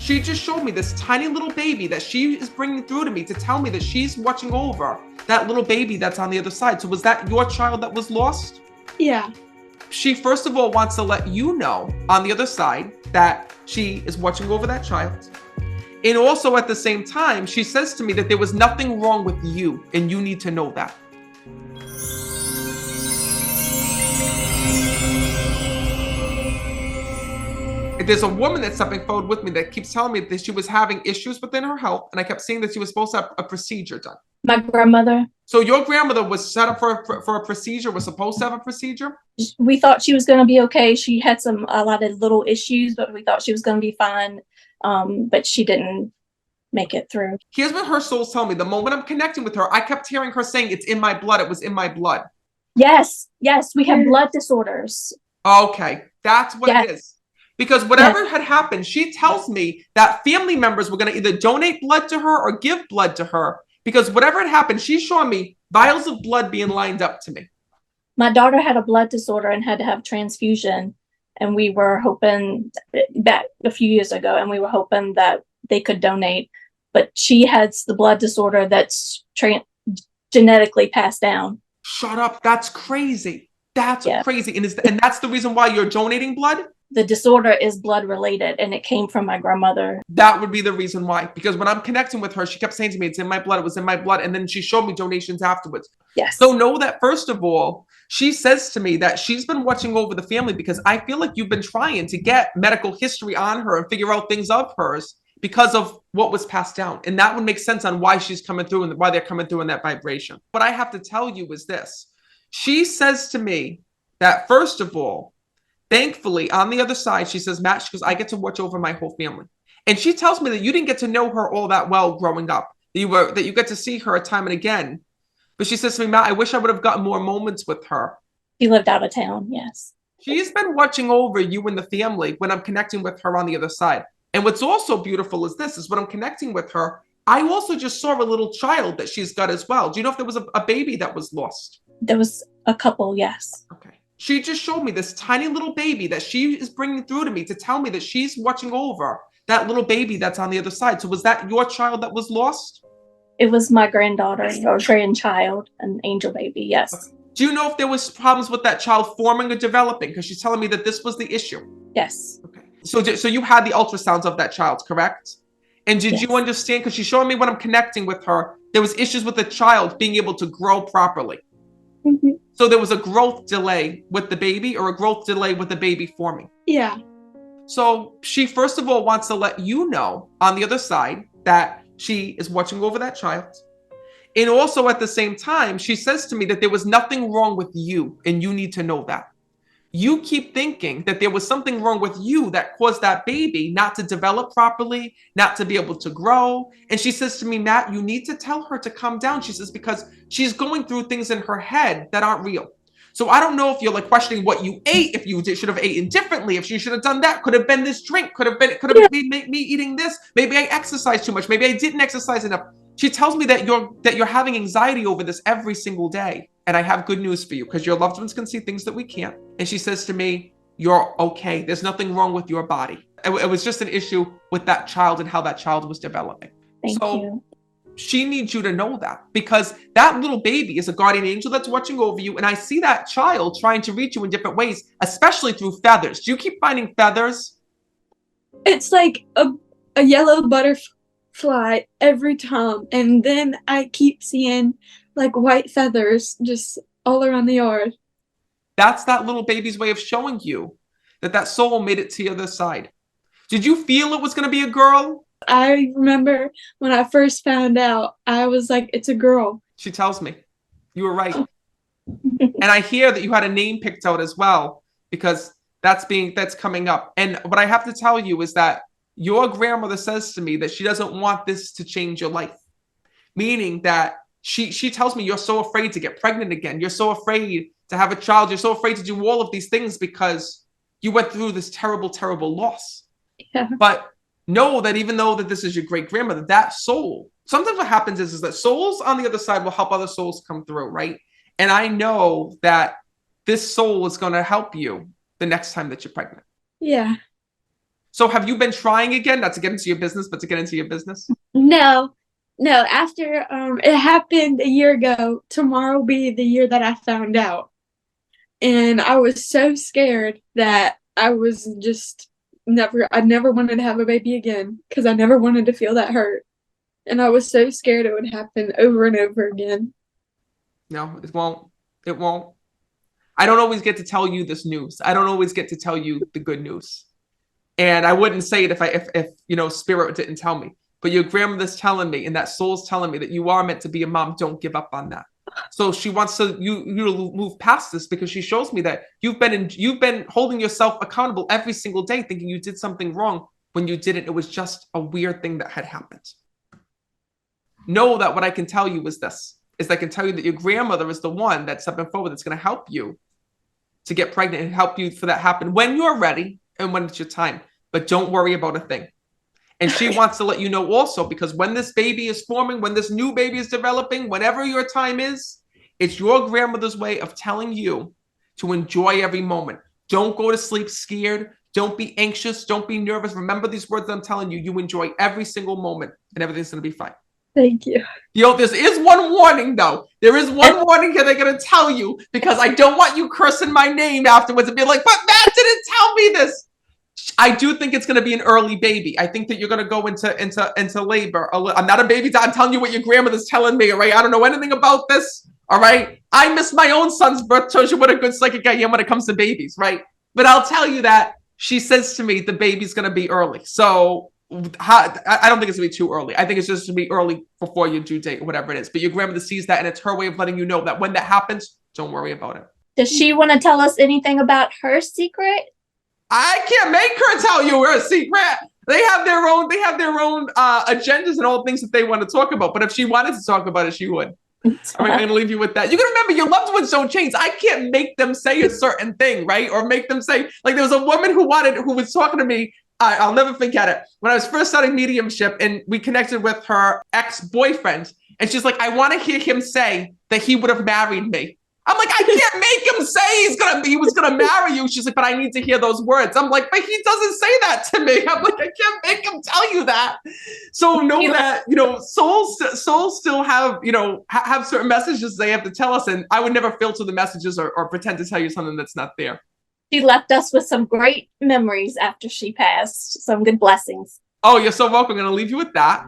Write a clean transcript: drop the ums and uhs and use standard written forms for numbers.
She just showed me this tiny little baby that she is bringing through to me to tell me that she's watching over that little baby that's on the other side. So was that your child that was lost? Yeah. She first of all wants to let you know on the other side that she is watching over that child. And also at the same time, she says to me that there was nothing wrong with you and you need to know that. There's a woman that's stepping forward with me that keeps telling me that she was having issues within her health. And I kept seeing that she was supposed to have a procedure done. My grandmother. So your grandmother was set up for a procedure, was supposed to have a procedure? We thought she was going to be okay. She had a lot of little issues, but we thought she was going to be fine. But she didn't make it through. Here's what her soul's telling me. The moment I'm connecting with her, I kept hearing her saying, it's in my blood. It was in my blood. Yes. We have blood disorders. Okay. That's what it is. Because whatever had happened, she tells me that family members were going to either donate blood to her or give blood to her. Because whatever had happened, she's showing me vials of blood being lined up to me. My daughter had a blood disorder and had to have transfusion. And we were hoping that a few years ago, and we were hoping that they could donate. But she has the blood disorder that's genetically passed down. Shut up. That's crazy. That's crazy. And that's the reason why you're donating blood? The disorder is blood related, and it came from my grandmother. That would be the reason why. Because when I'm connecting with her, she kept saying to me, it's in my blood. It was in my blood. And then she showed me donations afterwards. Yes. So know that, first of all, she says to me that she's been watching over the family because I feel like you've been trying to get medical history on her and figure out things of hers because of what was passed down. And that would make sense on why she's coming through and why they're coming through in that vibration. What I have to tell you is this. She says to me that, first of all, thankfully, on the other side, she says, Matt, she goes, I get to watch over my whole family. And she tells me that you didn't get to know her all that well growing up, that you get to see her time and again. But she says to me, Matt, I wish I would have gotten more moments with her. She lived out of town, yes. She's been watching over you and the family when I'm connecting with her on the other side. And what's also beautiful is this, is when I'm connecting with her, I also just saw a little child that she's got as well. Do you know if there was a baby that was lost? There was a couple, yes. Okay. She just showed me this tiny little baby that she is bringing through to me to tell me that she's watching over that little baby that's on the other side. So was that your child that was lost? It was my granddaughter or grandchild, an angel baby, yes. Okay. Do you know if there was problems with that child forming or developing? Because she's telling me that this was the issue. Yes. Okay. So you had the ultrasounds of that child, correct? And did you understand? Because she's showing me when I'm connecting with her, there was issues with the child being able to grow properly. Mm-hmm. So there was a growth delay with the baby or a growth delay with the baby forming. Yeah. So she first of all wants to let you know on the other side that she is watching over that child. And also at the same time, she says to me that there was nothing wrong with you and you need to know that. You keep thinking that there was something wrong with you that caused that baby not to develop properly, not to be able to grow. And she says to me, Matt, you need to tell her to calm down. She says, because she's going through things in her head that aren't real. So I don't know if you're like questioning what you ate, if you should have eaten differently, if you should have done that, could have been this drink, could have been me eating this. Maybe I exercised too much. Maybe I didn't exercise enough. She tells me that you're having anxiety over this every single day. And I have good news for you because your loved ones can see things that we can't. And she says to me, you're okay. There's nothing wrong with your body. It was just an issue with that child and how that child was developing. Thank you. She needs you to know that because that little baby is a guardian angel that's watching over you. And I see that child trying to reach you in different ways, especially through feathers. Do you keep finding feathers? It's like a yellow butterfly every time. And then I keep seeing like white feathers just all around the yard. That's that little baby's way of showing you that soul made it to the other side. Did you feel it was going to be a girl? I remember when I first found out, I was like, it's a girl. She tells me. You were right. And I hear that you had a name picked out as well, because that's coming up. And what I have to tell you is that your grandmother says to me that she doesn't want this to change your life. Meaning that she tells me you're so afraid to get pregnant again. You're so afraid to have a child. You're so afraid to do all of these things because you went through this terrible, terrible loss. Yeah. But know that even though that this is your great grandmother, that soul, sometimes what happens is that souls on the other side will help other souls come through, right? And I know that this soul is going to help you the next time that you're pregnant. Yeah. So have you been trying again, not to get into your business, but to get into your business? No, no. After it happened a year ago, tomorrow will be the year that I found out, and I was so scared that I was just I never wanted to have a baby again because I never wanted to feel that hurt, and I was so scared it would happen over and over again. No, it won't. It won't. I don't always get to tell you this news. I don't always get to tell you the good news. And I wouldn't say it if spirit didn't tell me. But your grandmother's telling me, and that soul's telling me that you are meant to be a mom. Don't give up on that. So she wants you to move past this, because she shows me that you've been holding yourself accountable every single day, thinking you did something wrong when you didn't. It was just a weird thing that had happened. Know that what I can tell you is I can tell you that your grandmother is the one that's stepping forward, that's going to help you to get pregnant and help you for that happen when you're ready and when it's your time. But don't worry about a thing. And she wants to let you know also, because when this baby is forming, when this new baby is developing, whenever your time is, it's your grandmother's way of telling you to enjoy every moment. Don't go to sleep scared. Don't be anxious. Don't be nervous. Remember these words I'm telling you. You enjoy every single moment, and everything's going to be fine. Thank you. There is one warning, though. There is one warning here they're going to tell you, because I don't want you cursing my name afterwards and be like, but Matt didn't tell me this. I do think it's going to be an early baby. I think that you're going to go into labor. I'm not a baby. I'm telling you what your grandmother's telling me, all right? I don't know anything about this, all right? I missed my own son's birth. Shows you what a good psychic I am when it comes to babies, right? But I'll tell you that she says to me the baby's going to be early. So I don't think it's going to be too early. I think it's just going to be early before your due date or whatever it is. But your grandmother sees that, and it's her way of letting you know that when that happens, don't worry about it. Does she want to tell us anything about her secret? I can't make her tell you her secret. They have their own agendas and all things that they want to talk about. But if she wanted to talk about it, she would. All right, I'm going to leave you with that. You got to remember, your loved ones don't change. I can't make them say a certain thing, right? Or make them say, like, there was a woman who was talking to me. I'll never forget it. When I was first starting mediumship, and we connected with her ex-boyfriend, and she's like, I want to hear him say that he would have married me. I'm like, I can't make him say he was gonna marry you. She's like, but I need to hear those words. I'm like, but he doesn't say that to me. I'm like, I can't make him tell you that. So know that, souls still have, have certain messages they have to tell us. And I would never filter the messages or pretend to tell you something that's not there. She left us with some great memories after she passed, some good blessings. Oh, you're so welcome. I'm going to leave you with that.